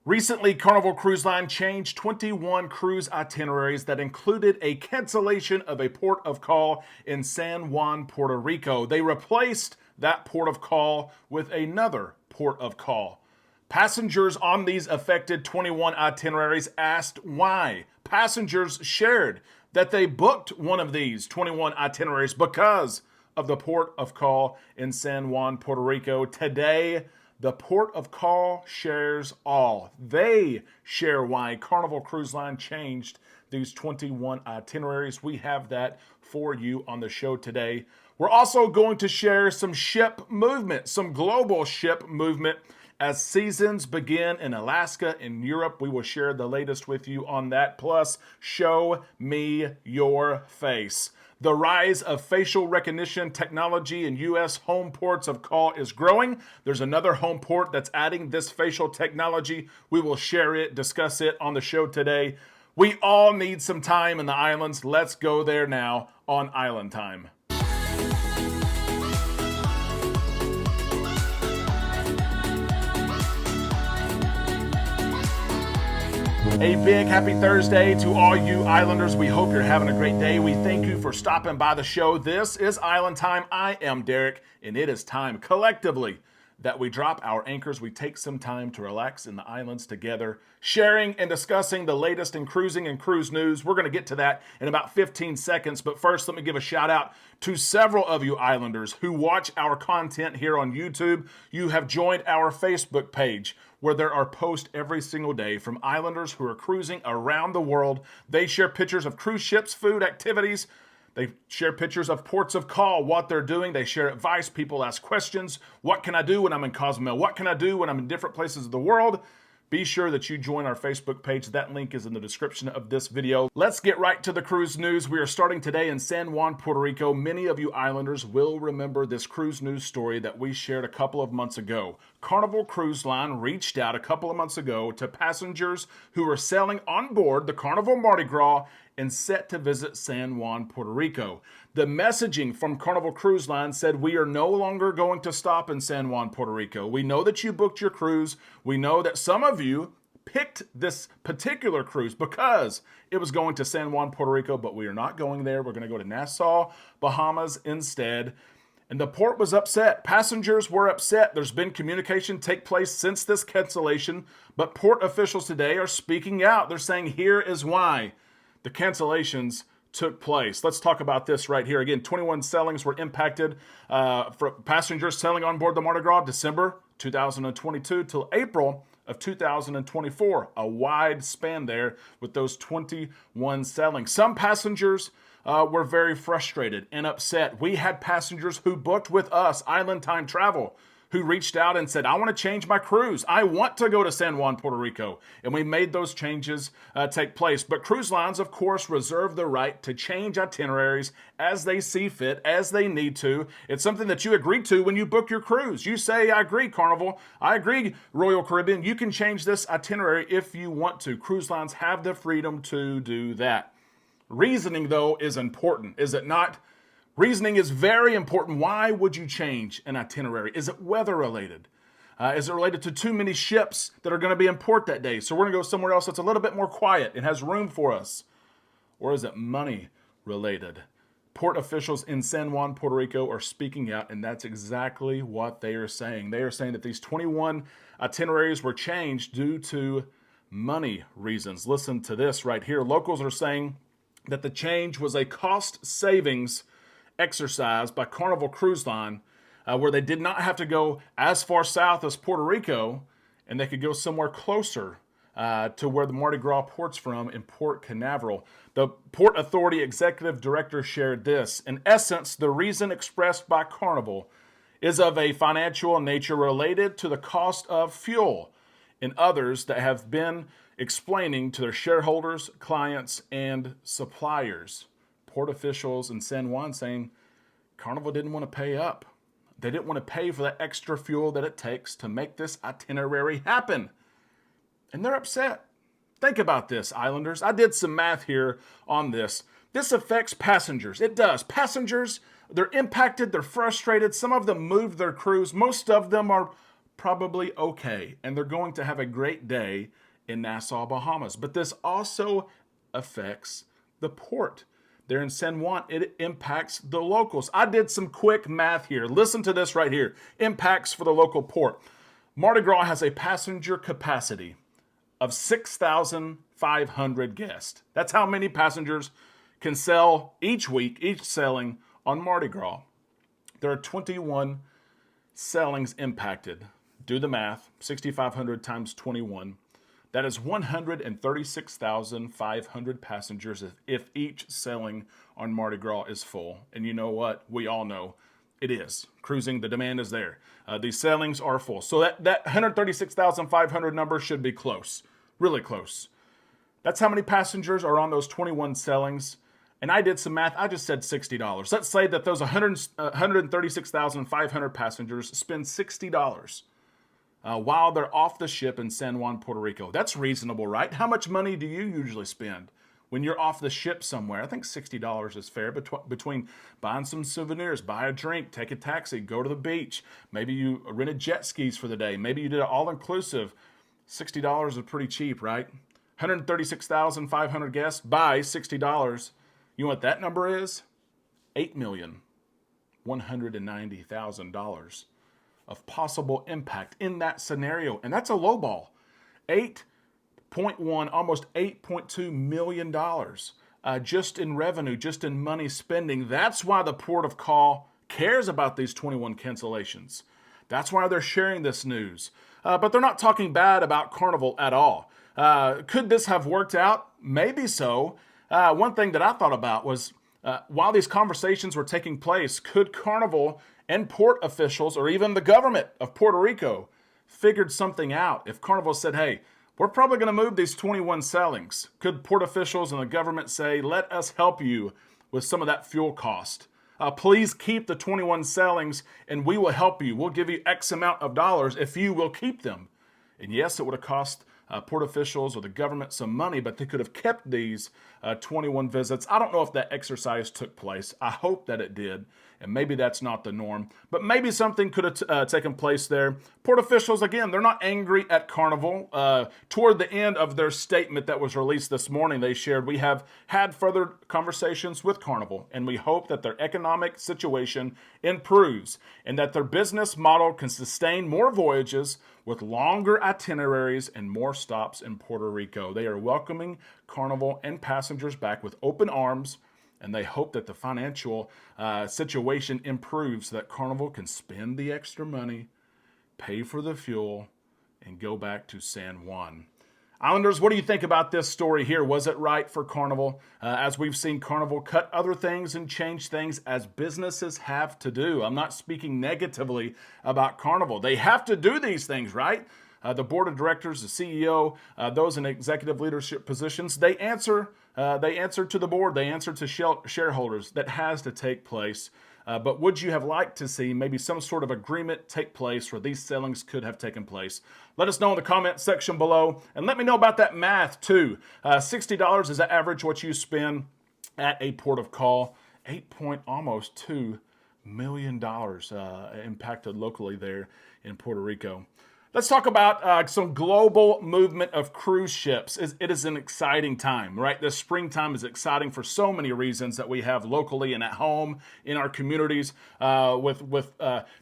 Recently, Carnival Cruise Line changed 21 cruise itineraries that included a cancellation of a port of call in San Juan, Puerto Rico. They replaced that port of call with another port of call. Passengers on these affected 21 itineraries asked why. Passengers shared that they booked one of these 21 itineraries because of the port of call in San Juan, Puerto Rico. Today, the port of call shares all. They share why Carnival Cruise Line changed these 21 itineraries. We have that for you on the show today. We're also going to share some ship movement, some global ship movement as seasons begin in Alaska and Europe. We will share the latest with you on that. Plus, show me your face. The rise of facial recognition technology in U.S. home ports of call is growing. There's another home port that's adding this facial technology. We will share it, discuss it on the show today. We all need some time in the islands. Let's go there now on Island Time. A big happy Thursday to all you Islanders. We hope you're having a great day. We thank you for stopping by the show. This is Island Time. I am Derek, and it is time collectively that we drop our anchors. We take some time to relax in the islands together, sharing and discussing the latest in cruising and cruise news. We're going to get to that in about 15 seconds. But first, let me give a shout out to several of you Islanders who watch our content here on YouTube. You have joined our Facebook page, where there are posts every single day from Islanders who are cruising around the world. They share pictures of cruise ships, food, activities. They share pictures of ports of call, what they're doing. They share advice. People ask questions. What can I do when I'm in Cozumel? What can I do when I'm in different places of the world? Be sure that you join our Facebook page. That link is in the description of this video. Let's get right to the cruise news. We are starting today in San Juan, Puerto Rico. Many of you Islanders will remember this cruise news story that we shared a couple of months ago. Carnival Cruise Line reached out a couple of months ago to passengers who were sailing on board the Carnival Mardi Gras and set to visit San Juan, Puerto Rico. The messaging from Carnival Cruise Line said, we are no longer going to stop in San Juan, Puerto Rico. We know that you booked your cruise. We know that some of you picked this particular cruise because it was going to San Juan, Puerto Rico, but we are not going there. We're going to go to Nassau, Bahamas instead. And the port was upset. Passengers were upset. There's been communication take place since this cancellation, but port officials today are speaking out. They're saying, here is why the cancellations took place. Let's talk about this right here. Again, 21 sailings were impacted for passengers sailing on board the Mardi Gras December 2022 till April of 2024. A wide span there with those 21 sailings. Some passengers were very frustrated and upset. We had passengers who booked with us, Island Time Travel, who reached out and said, I want to change my cruise. I want to go to San Juan, Puerto Rico. And we made those changes take place. But cruise lines, of course, reserve the right to change itineraries as they see fit, as they need to. It's something that you agree to when you book your cruise. You say, I agree, Carnival. I agree, Royal Caribbean. You can change this itinerary if you want to. Cruise lines have the freedom to do that. Reasoning, though, is important, is it not? Reasoning is very important. Why would you change an itinerary? Is it weather related? Is it related to too many ships that are going to be in port that day? So we're going to go somewhere else that's a little bit more quiet and has room for us. Or is it money related? Port officials in San Juan, Puerto Rico are speaking out, and that's exactly what they are saying. They are saying that these 21 itineraries were changed due to money reasons. Listen to this right here. Locals are saying that the change was a cost savings exercise by Carnival Cruise Line, where they did not have to go as far south as Puerto Rico, and they could go somewhere closer to where the Mardi Gras port's from in Port Canaveral. The Port Authority Executive Director shared this. In essence, the reason expressed by Carnival is of a financial nature related to the cost of fuel, and others that have been explaining to their shareholders, clients, and suppliers. Port officials in San Juan saying Carnival didn't want to pay up. They didn't want to pay for that extra fuel that it takes to make this itinerary happen. And they're upset. Think about this, Islanders. I did some math here on this. This affects passengers. It does. Passengers, they're impacted. They're frustrated. Some of them moved their cruise. Most of them are probably okay, and they're going to have a great day in Nassau, Bahamas. But this also affects the port there in San Juan. It impacts the locals. I did some quick math here. Listen to this right here. Impacts for the local port. Mardi Gras has a passenger capacity of 6,500 guests. That's how many passengers can sail each week, each sailing on Mardi Gras. There are 21 sailings impacted. Do the math, 6,500 times 21. That is 136,500 passengers if each sailing on Mardi Gras is full. And you know what? We all know it is. Cruising, the demand is there. These sailings are full. So that 136,500 number should be close, really close. That's how many passengers are on those 21 sailings. And I did some math. I just said $60. Let's say that those 136,500 passengers spend $60 while they're off the ship in San Juan, Puerto Rico. That's reasonable, right? How much money do you usually spend when you're off the ship somewhere? I think $60 is fair between buying some souvenirs, buy a drink, take a taxi, go to the beach. Maybe you rented jet skis for the day. Maybe you did an all-inclusive. $60 is pretty cheap, right? 136,500 guests buy $60. You know what that number is? $8,190,000 of possible impact in that scenario. And that's a low ball. 8.1, almost $8.2 million just in revenue, just in money spending. That's why the Port of Call cares about these 21 cancellations. That's why they're sharing this news. But they're not talking bad about Carnival at all. Could this have worked out? Maybe so. One thing that I thought about was while these conversations were taking place, could Carnival and port officials or even the government of Puerto Rico figured something out? If Carnival said, hey, we're probably going to move these 21 sailings, could port officials and the government say, let us help you with some of that fuel cost? Please keep the 21 sailings and we will help you. We'll give you X amount of dollars if you will keep them. And yes, it would have cost port officials or the government some money, but they could have kept these 21 visits. I don't know if that exercise took place. I hope that it did, and maybe that's not the norm, but maybe something could have taken place there. Port officials, again, they're not angry at Carnival. Toward the end of their statement that was released this morning, they shared, we have had further conversations with Carnival, and we hope that their economic situation improves and that their business model can sustain more voyages with longer itineraries and more stops in Puerto Rico. They are welcoming Carnival and passengers back with open arms, and they hope that the financial situation improves so that Carnival can spend the extra money, pay for the fuel, and go back to San Juan. Islanders, what do you think about this story here? Was it right for Carnival? As we've seen Carnival cut other things and change things as businesses have to do. I'm not speaking negatively about Carnival. They have to do these things, right? The board of directors, the CEO, those in executive leadership positions, they answer to the board. They answer to shareholders. That has to take place. But would you have liked to see maybe some sort of agreement take place where these sailings could have taken place? Let us know in the comment section below, and let me know about that math too. $60 is the average what you spend at a port of call. Almost $2 million impacted locally there in Puerto Rico. Let's talk about some global movement of cruise ships. It is an exciting time, right? This springtime is exciting for so many reasons that we have locally and at home in our communities with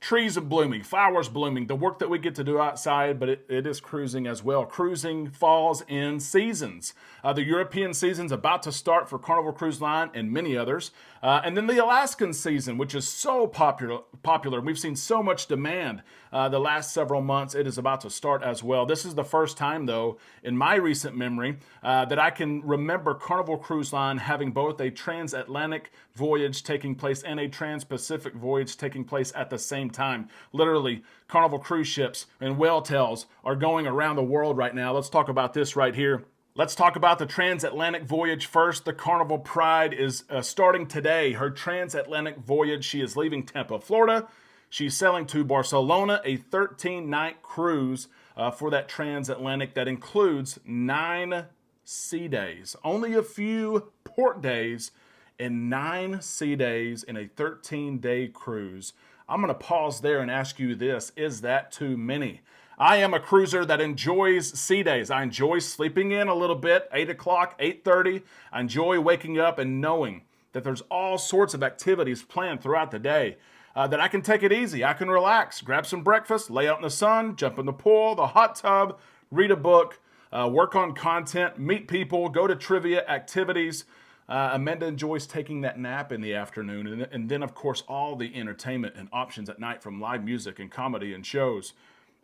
trees blooming, flowers blooming, the work that we get to do outside, but it is cruising as well. Cruising falls in seasons. The European season's about to start for Carnival Cruise Line and many others. And then the Alaskan season, which is so popular. We've seen so much demand the last several months. It is about to start as well. This is the first time, though, in my recent memory, that I can remember Carnival Cruise Line having both a transatlantic voyage taking place and a trans-Pacific voyage taking place at the same time. Literally, Carnival cruise ships and whale tails are going around the world right now. Let's talk about this right here. Let's talk about the transatlantic voyage first. The Carnival Pride is starting today. Her transatlantic voyage, she is leaving Tampa, Florida. She's sailing to Barcelona, a 13-night cruise for that transatlantic that includes 9 sea days. Only a few port days and 9 sea days in a 13-day cruise. I'm going to pause there and ask you this. Is that too many? I am a cruiser that enjoys sea days. I enjoy sleeping in a little bit, 8 o'clock, 8:30. I enjoy waking up and knowing that there's all sorts of activities planned throughout the day, that I can take it easy. I can relax, grab some breakfast, lay out in the sun, jump in the pool, the hot tub, read a book, work on content, meet people, go to trivia activities. Amanda enjoys taking that nap in the afternoon. And then, of course, all the entertainment and options at night from live music and comedy and shows.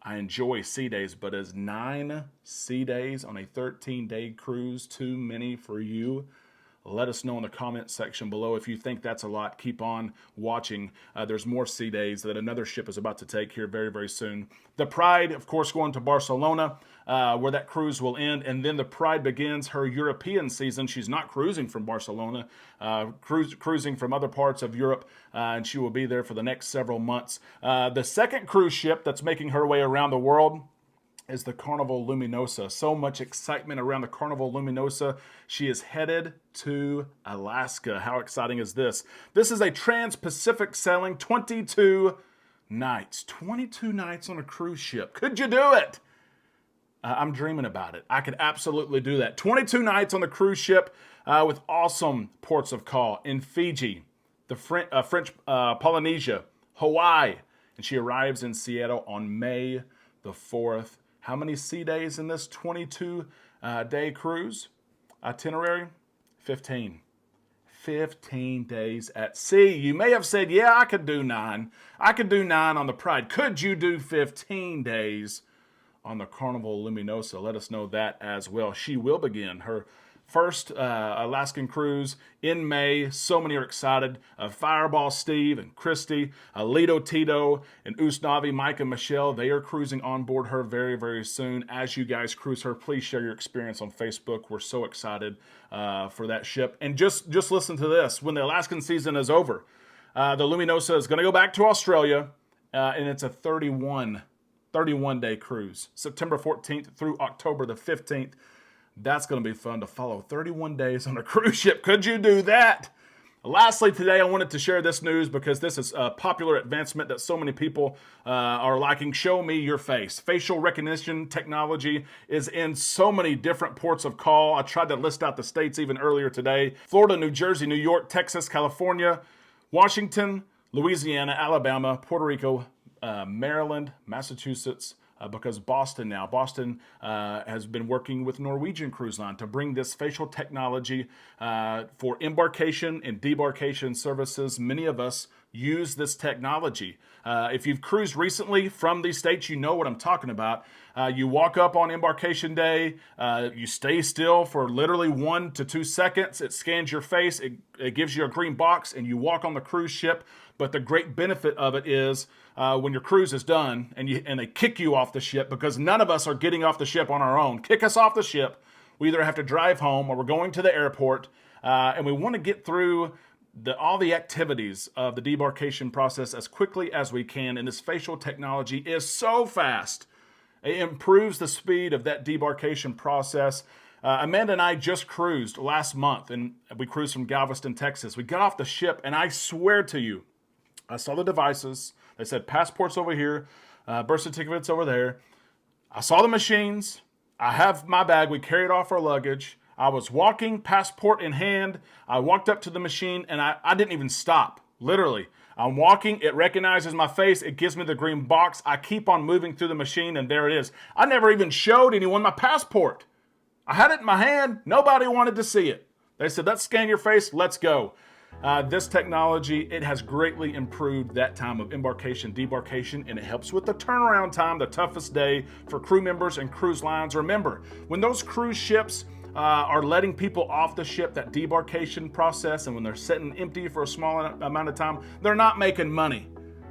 I enjoy sea days, but is 9 sea days on a 13-day cruise too many for you? Let us know in the comment section below. If you think that's a lot, keep on watching. There's more sea days that another ship is about to take here very, very soon. The Pride, of course, going to Barcelona, where that cruise will end. And then the Pride begins her European season. She's not cruising from Barcelona, cruising from other parts of Europe, and she will be there for the next several months. The second cruise ship that's making her way around the world is the Carnival Luminosa. So much excitement around the Carnival Luminosa. She is headed to Alaska. How exciting is this? This is a trans-Pacific sailing, 22 nights. 22 nights on a cruise ship. Could you do it? I'm dreaming about it. I could absolutely do that. 22 nights on the cruise ship with awesome ports of call in Fiji, the French Polynesia, Hawaii. And she arrives in Seattle on May the 4th. How many sea days in this 22-day cruise itinerary? 15. 15 days at sea. You may have said, yeah, I could do 9. I could do 9 on the Pride. Could you do 15 days on the Carnival Luminosa? Let us know that as well. She will begin her first Alaskan cruise in May. So many are excited. Fireball Steve and Christy, Lido Tito and Usnavi, Mike and Michelle, they are cruising on board her very, very soon. As you guys cruise her, please share your experience on Facebook. We're so excited for that ship. And just listen to this. When the Alaskan season is over, the Luminosa is going to go back to Australia, and it's a 31-day cruise, September 14th through October the 15th. That's going to be fun to follow. 31 days on a cruise ship. Could you do that? Lastly, today I wanted to share this news because this is a popular advancement that so many people are liking. Show me your face. Facial recognition technology is in so many different ports of call. I tried to list out the states even earlier today. Florida, New Jersey, New York, Texas, California, Washington, Louisiana, Alabama, Puerto Rico, Maryland, Massachusetts, because Boston has been working with Norwegian Cruise Line to bring this facial technology for embarkation and debarkation services. Many of us use this technology. If you've cruised recently from these states, you know what I'm talking about. You walk up on embarkation day, you stay still for literally 1 to 2 seconds. It scans your face, it gives you a green box, and you walk on the cruise ship. But the great benefit of it is when your cruise is done and they kick you off the ship, because none of us are getting off the ship on our own. Kick us off the ship. We either have to drive home or we're going to the airport, and we want to get through all the activities of the debarkation process as quickly as we can. And this facial technology is so fast. It improves the speed of that debarkation process. Amanda and I just cruised last month, and we cruised from Galveston, Texas. We got off the ship, and I swear to you, I saw the devices. They said passports over here, birth certificates over there. I saw the machines. I have my bag. We carried off our luggage. I was walking, passport in hand. I walked up to the machine, and I didn't even stop, literally. I'm walking. It recognizes my face. It gives me the green box. I keep on moving through the machine, and there it is. I never even showed anyone my passport. I had it in my hand. Nobody wanted to see it. They said, let's scan your face. Let's go. This technology, it has greatly improved that time of embarkation, debarkation, and it helps with the turnaround time, the toughest day for crew members and cruise lines. Remember, when those cruise ships are letting people off the ship, that debarkation process, and when they're sitting empty for a small amount of time, they're not making money.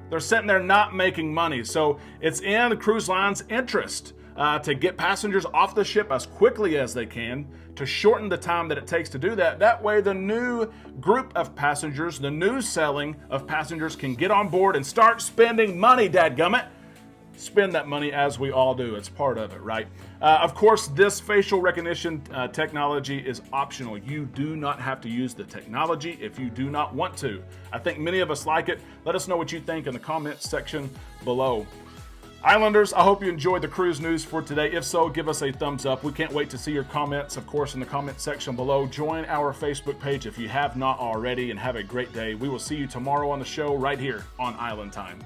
They're sitting there not making money. So it's in the cruise line's interest to get passengers off the ship as quickly as they can, to shorten the time that it takes to do that. That way the new group of passengers, the new selling of passengers can get on board and start spending money, dadgummit. spend that money, as we all do. It's part of it, right? Of course, this facial recognition technology is optional. You do not have to use the technology if you do not want to. I think many of us like it. Let us know what you think in the comments section below. Islanders, I hope you enjoyed the cruise news for today. If so, give us a thumbs up. We can't wait to see your comments, of course, in the comment section below. Join our Facebook page if you have not already, and have a great day. We will see you tomorrow on the show right here on Island Time.